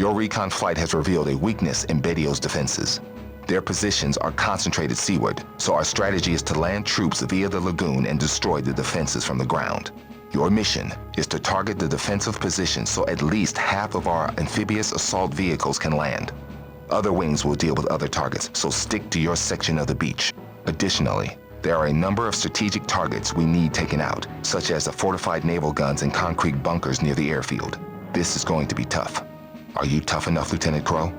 Your recon flight has revealed a weakness in Bedio's defenses. Their positions are concentrated seaward, so our strategy is to land troops via the lagoon and destroy the defenses from the ground. Your mission is to target the defensive positions so at least half of our amphibious assault vehicles can land. Other wings will deal with other targets, so stick to your section of the beach. Additionally, there are a number of strategic targets we need taken out, such as the fortified naval guns and concrete bunkers near the airfield. This is going to be tough. Are you tough enough, Lieutenant Crow?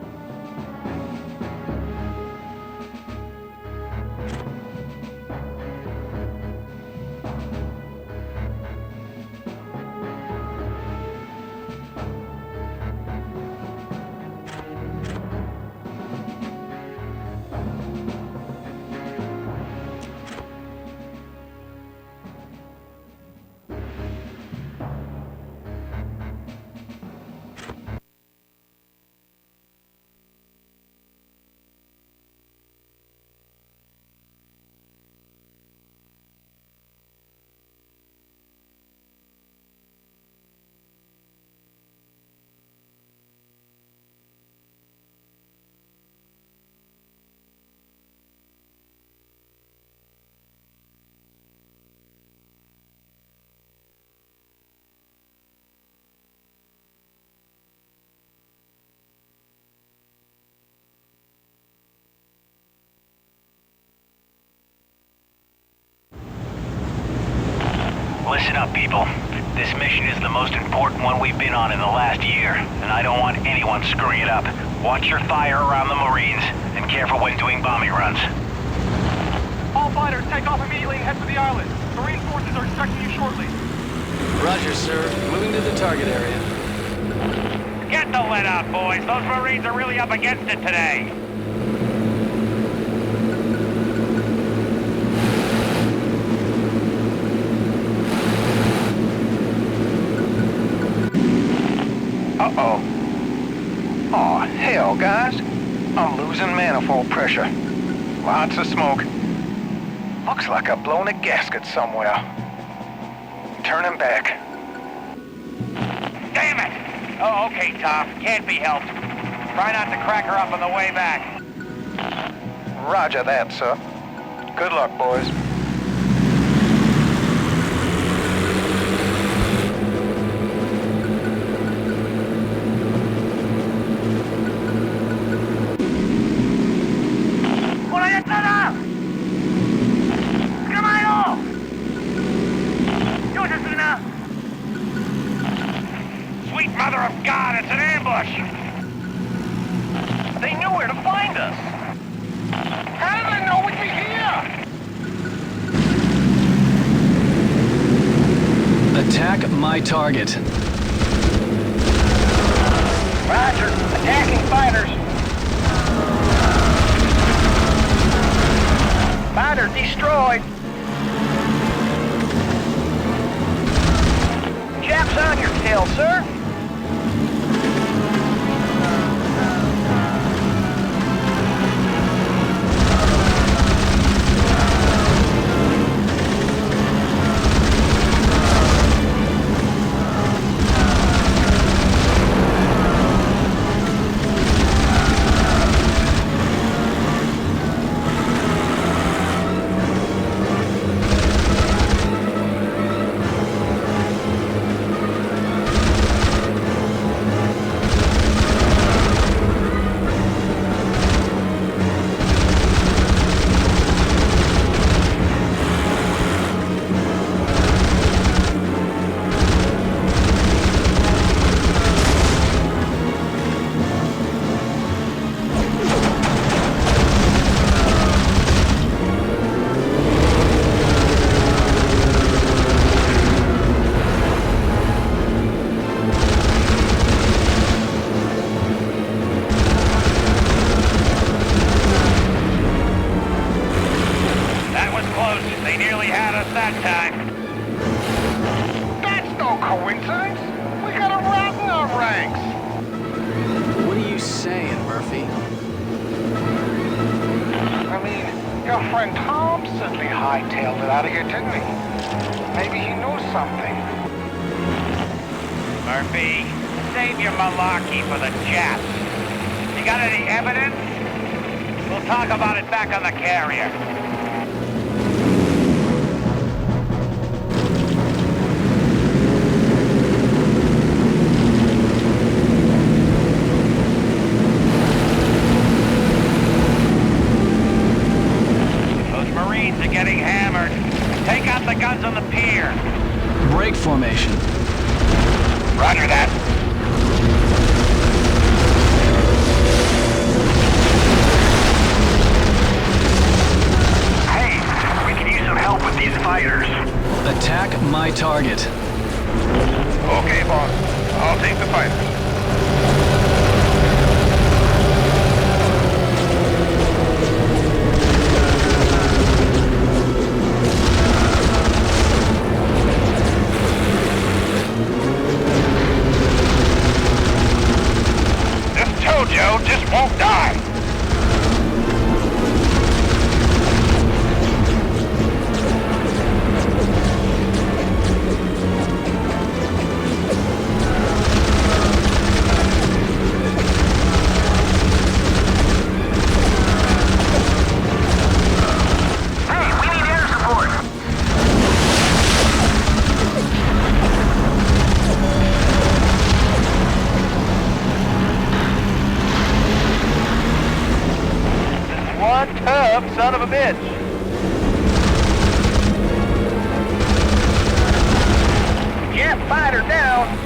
Listen up, people. This mission is the most important one we've been on in the last year, and I don't want anyone screwing it up. Watch your fire around the Marines, and careful when doing bombing runs. All fighters, take off immediately and head for the island. Marine forces are expecting you shortly. Roger, sir. Moving to the target area. Get the lead out, boys. Those Marines are really up against it today. Uh-oh. Aw, hell, guys. I'm losing manifold pressure. Lots of smoke. Looks like I've blown a gasket somewhere. Turning back. Damn it! Oh, okay, Tom. Can't be helped. Try not to crack her up on the way back. Roger that, sir. Good luck, boys. Sweet mother of God, it's an ambush! They knew where to find us! How did they know we'd be here? Attack my target. Roger. Attacking fighters. Fighter destroyed. Chaps on your tail, sir. Coincidence? We got a rat in our ranks. What are you saying, Murphy? I mean, your friend Tom certainly hightailed it out of here, didn't he? Maybe he knew something. Murphy, save your malarkey for the Japs. You got any evidence? We'll talk about it back on the carrier. Those Marines are getting hammered. Take out the guns on the pier. Break formation. Roger that. Hey, we can use some help with these fighters. Attack my target. Okay, boss. I'll take the fighters. This Tojo just won't die. Hey, we need air support. One tough son of a bitch. Jet fighter down.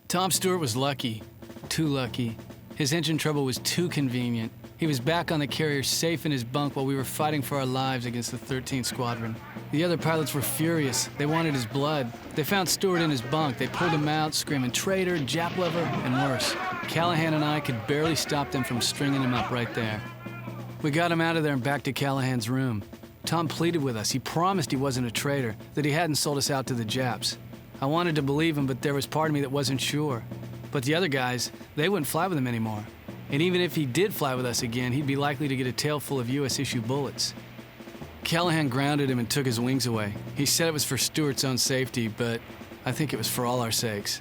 Tom Stewart was lucky. Too lucky. His engine trouble was too convenient. He was back on the carrier safe in his bunk while we were fighting for our lives against the 13th Squadron. The other pilots were furious. They wanted his blood. They found Stewart in his bunk. They pulled him out, screaming traitor, Jap lover, and worse. Callahan and I could barely stop them from stringing him up right there. We got him out of there and back to Callahan's room. Tom pleaded with us. He promised he wasn't a traitor, that he hadn't sold us out to the Japs. I wanted to believe him, but there was part of me that wasn't sure. But the other guys, they wouldn't fly with him anymore. And even if he did fly with us again, he'd be likely to get a tail full of U.S.-issue bullets. Callahan grounded him and took his wings away. He said it was for Stewart's own safety, but I think it was for all our sakes.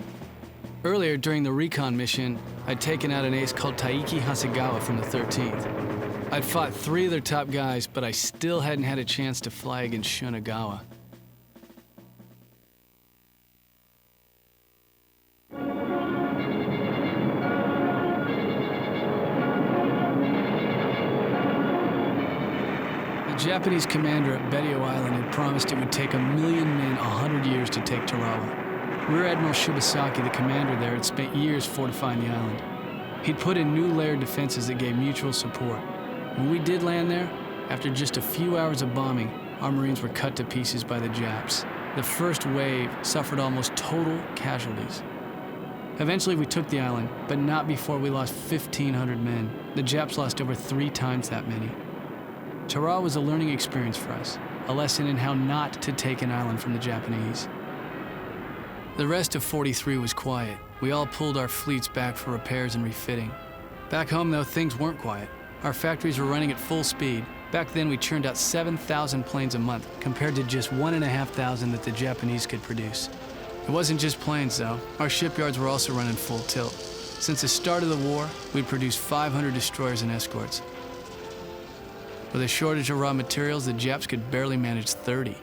Earlier, during the recon mission, I'd taken out an ace called Taiki Hasegawa from the 13th. I'd fought 3 of their top guys, but I still hadn't had a chance to fly against Shunagawa. The Japanese commander at Betio Island had promised it would take 1,000,000 men 100 years to take Tarawa. Rear Admiral Shibasaki, the commander there, had spent years fortifying the island. He'd put in new layered defenses that gave mutual support. When we did land there, after just a few hours of bombing, our Marines were cut to pieces by the Japs. The first wave suffered almost total casualties. Eventually we took the island, but not before we lost 1,500 men. The Japs lost over 3 times that many. Tarawa was a learning experience for us, a lesson in how not to take an island from the Japanese. The rest of 43 was quiet. We all pulled our fleets back for repairs and refitting. Back home, though, things weren't quiet. Our factories were running at full speed. Back then, we churned out 7,000 planes a month, compared to just 1,500 that the Japanese could produce. It wasn't just planes, though. Our shipyards were also running full tilt. Since the start of the war, we'd produced 500 destroyers and escorts. With a shortage of raw materials, the Japs could barely manage 30.